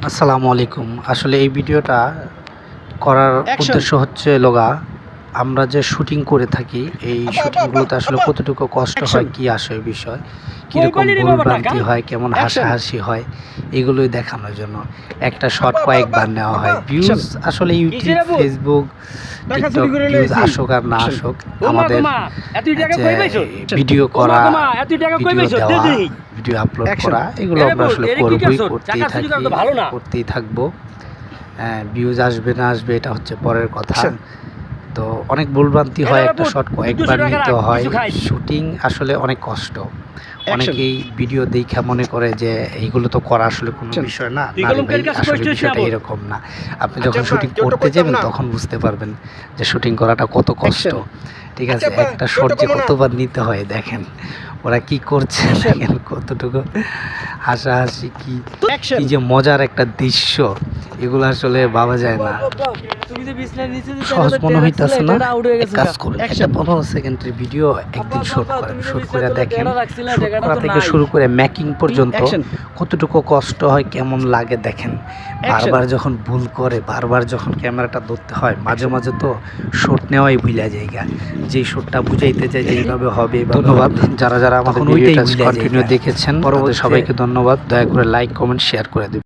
আসসালামু আলাইকুম। আসলে এই ভিডিওটা করার উদ্দেশ্য হচ্ছে আমরা যে শুটিং করে থাকি, এই শুটিংগুলোতে আসলে কতটুকু কষ্ট হয়, কি আসে বিষয়, কীরকম ভুলভ্রান্তি হয়, কেমন হাসাহাসি হয়, এগুলোই দেখানোর জন্য একটা শট কয়েকবার নেওয়া হয়। ভিউজ আসলে ইউটিউব, ফেসবুক, টিকটক ভিউজ আসুক আর না আসুক, আমাদের ভিডিও করা, ভিডিও দেওয়া, ভিডিও আপলোড করা, এগুলো আমরা আসলে করতেই থাকবো। ভিউজ আসবে না আসবে এটা হচ্ছে পরের কথা। তো অনেক ভুলভ্রান্তি হয়, একটা শট কয়েকবার নিতে হয়। শুটিং আসলে অনেক কষ্ট। অনেকেই ভিডিও দেখে মনে করে যে এইগুলো তো করা আসলে কোনো বিষয় না। আসলে বিষয়টা এরকম না। আপনি যখন শুটিং করতে যাবেন তখন বুঝতে পারবেন যে শুটিং করাটা কত কষ্ট। ঠিক আছে, একটা শট যে কতবার নিতে হয় দেখেন ওরা কি করছে, দেখেন কতটুকু হাসাহাসি, কি যে মজার একটা দৃশ্য, এগুলো আসলে ভাবা যায় না। সহজ মনে হইতেছে না। কাজ করুন, একটা 15 সেকেন্ডের ভিডিও একদিন শুট করেন, শুট করে দেখেন শুট করা থেকে শুরু করে মেকিং পর্যন্ত কতটুকু কষ্ট হয়, কেমন লাগে দেখেন। বারবার যখন ভুল করে, বারবার যখন ক্যামেরাটা ধরতে হয়, মাঝে মাঝে তো শুট নেওয়াই ভুলে যায়, যেই শুটটা বুঝাইতে চাই যে এইভাবে হবে। ধন্যবাদ যারা আমাদের ভিডিওটা কন্টিনিউ দেখেছেন, পরবর্তী সবাইকে ধন্যবাদ। দয়া করে লাইক, কমেন্ট, শেয়ার করে দিন।